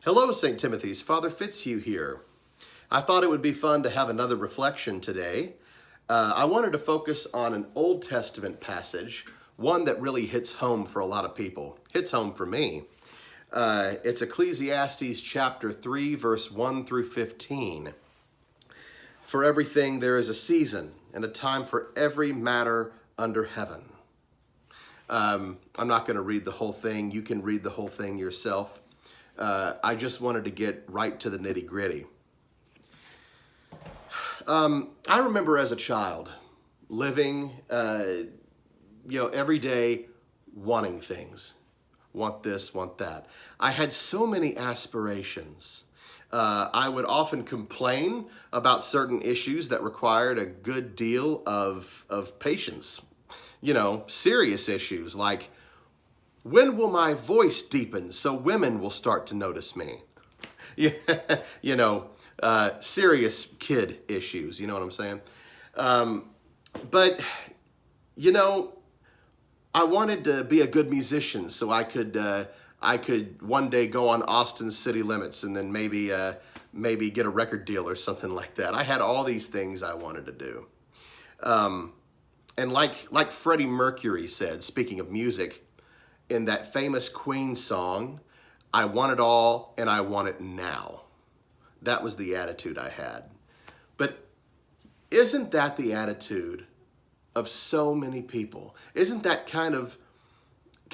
Hello, St. Timothy's. Father Fitzhugh here. I thought it would be fun to have another reflection today. I wanted to focus on an Old Testament passage, one that really hits home for a lot of people. Hits home for me. It's Ecclesiastes chapter 3, verse 1 through 15. For everything there is a season and a time for every matter under heaven. I'm not going to read the whole thing. You can read the whole thing yourself. I just wanted to get right to the nitty-gritty. I remember as a child living, every day wanting things. Want this, want that. I had so many aspirations. I would often complain about certain issues that required a good deal of patience. Serious issues like, when will my voice deepen so women will start to notice me? Serious kid issues, you know what I'm saying? But I wanted to be a good musician so I could one day go on Austin's City Limits and then maybe get a record deal or something like that. I had all these things I wanted to do. And like Freddie Mercury said, speaking of music, in that famous Queen song, I want it all and I want it now. That was the attitude I had. But isn't that the attitude of so many people? Isn't that kind of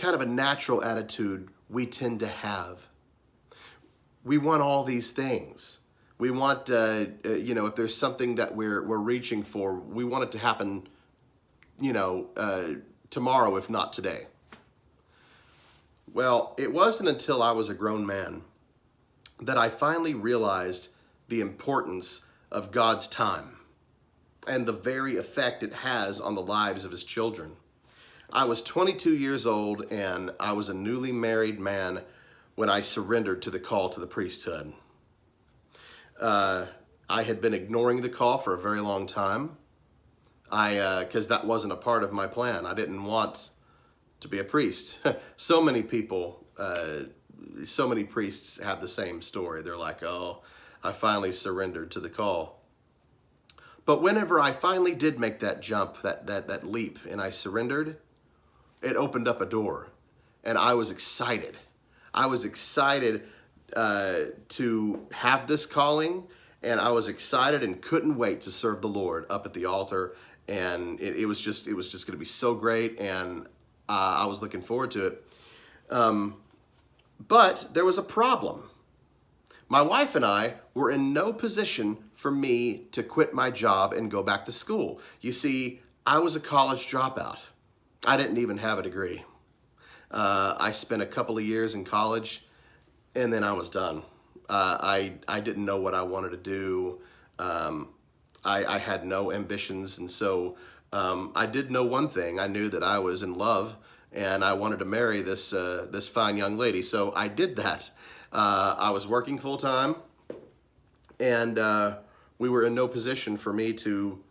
a natural attitude we tend to have? We want all these things. We want, if there's something that we're reaching for, we want it to happen, tomorrow, if not today. Well, it wasn't until I was a grown man that I finally realized the importance of God's time and the very effect it has on the lives of his children. I was 22 years old and I was a newly married man when I surrendered to the call to the priesthood. I had been ignoring the call for a very long time because that wasn't a part of my plan. I didn't want to be a priest. So many people, so many priests have the same story. They're like, oh, I finally surrendered to the call. But whenever I finally did make that jump, that leap, and I surrendered, it opened up a door. And I was excited. I was excited to have this calling, and I was excited and couldn't wait to serve the Lord up at the altar. And it was just going to be so great, and I was looking forward to it. But there was a problem. My wife and I were in no position for me to quit my job and go back to school. You see, I was a college dropout. I didn't even have a degree. I spent a couple of years in college, and then I was done. I didn't know what I wanted to do. I had no ambitions, and so I did know one thing. I knew that I was in love, and I wanted to marry this fine young lady. So I did that. I was working full time, and we were in no position for me to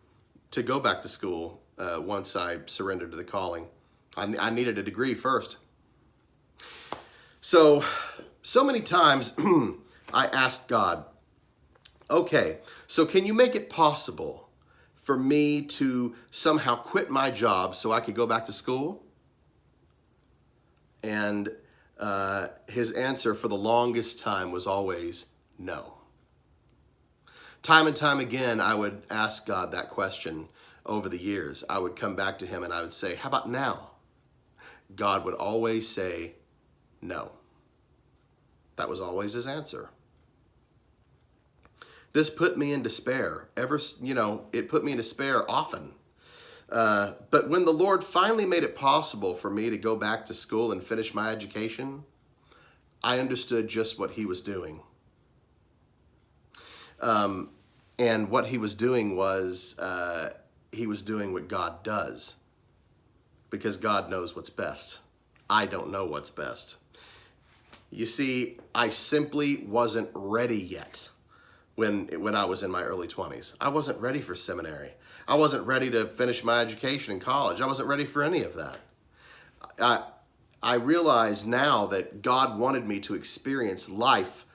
go back to school once I surrendered to the calling. I needed a degree first. So many times I asked God, okay, so can you make it possible for me to somehow quit my job so I could go back to school? And his answer for the longest time was always no. Time and time again, I would ask God that question over the years. I would come back to him and I would say, how about now? God would always say no. That was always his answer. This put me in despair. It put me in despair often. But when the Lord finally made it possible for me to go back to school and finish my education, I understood just what he was doing. And what he was doing was, he was doing what God does. Because God knows what's best. I don't know what's best. You see, I simply wasn't ready yet when I was in my early 20s. I wasn't ready for seminary. I wasn't ready to finish my education in college. I wasn't ready for any of that. I realize now that God wanted me to experience life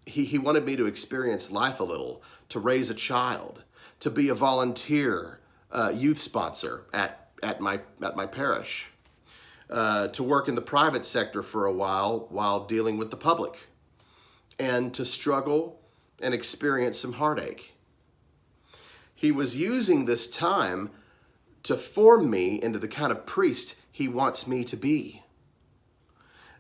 he wanted me to experience life a little, to raise a child, to be a volunteer youth sponsor at my parish, to work in the private sector for a while dealing with the public, and to struggle and experience some heartache. He was using this time to form me into the kind of priest he wants me to be.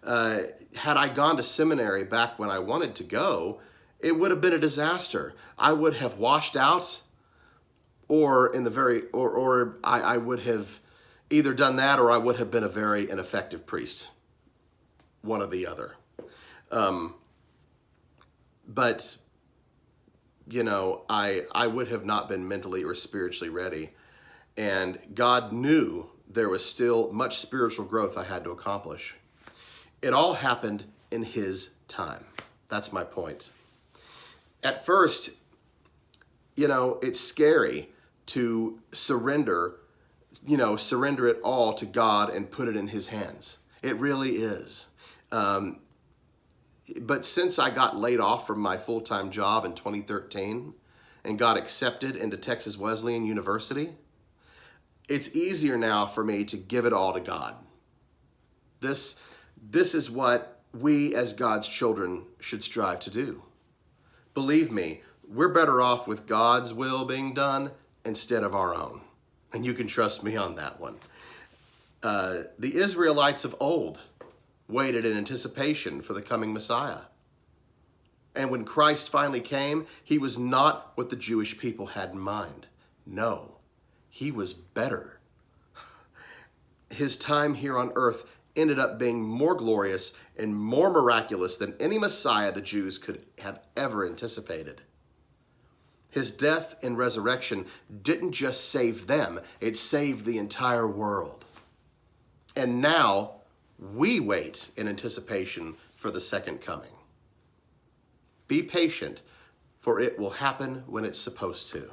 Had I gone to seminary back when I wanted to go, it would have been a disaster. I would have washed out, or I would have either done that, or I would have been a very ineffective priest. One or the other. But you know, I would have not been mentally or spiritually ready. And God knew there was still much spiritual growth I had to accomplish. It all happened in His time. That's my point. At first, you know, it's scary to surrender it all to God and put it in His hands. It really is. But since I got laid off from my full-time job in 2013 and got accepted into Texas Wesleyan University, it's easier now for me to give it all to God. This is what we as God's children should strive to do. Believe me, we're better off with God's will being done instead of our own. And you can trust me on that one. The Israelites of old waited in anticipation for the coming Messiah. And when Christ finally came, He was not what the Jewish people had in mind. No, He was better. His time here on earth ended up being more glorious and more miraculous than any Messiah the Jews could have ever anticipated. His death and resurrection didn't just save them, it saved the entire world. And now we wait in anticipation for the second coming. Be patient, for it will happen when it's supposed to.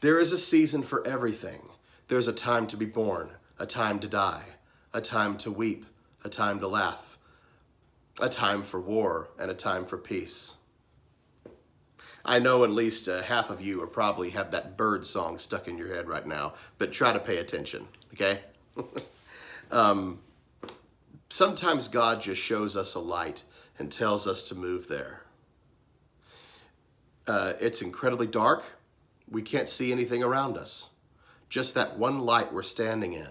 There is a season for everything. There's a time to be born, a time to die, a time to weep, a time to laugh, a time for war, and a time for peace. I know at least half of you are probably have that bird song stuck in your head right now, but try to pay attention, okay? Sometimes God just shows us a light and tells us to move there. It's incredibly dark. We can't see anything around us. Just that one light we're standing in.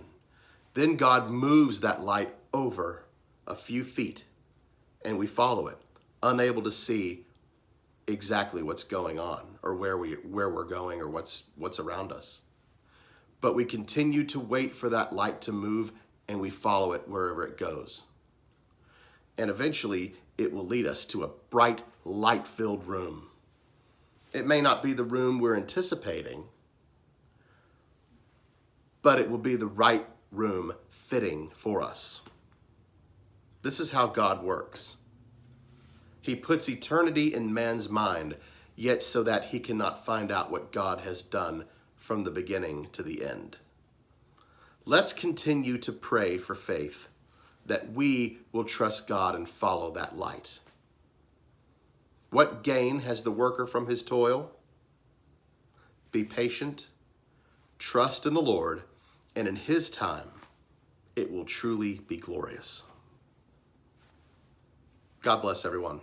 Then God moves that light over a few feet and we follow it, unable to see exactly what's going on or where we're going or what's around us. But we continue to wait for that light to move and we follow it wherever it goes. And eventually it will lead us to a bright, light-filled room. It may not be the room we're anticipating, but it will be the right room fitting for us. This is how God works. He puts eternity in man's mind, yet so that he cannot find out what God has done from the beginning to the end. Let's continue to pray for faith that we will trust God and follow that light. What gain has the worker from his toil? Be patient, trust in the Lord, and in His time, it will truly be glorious. God bless everyone.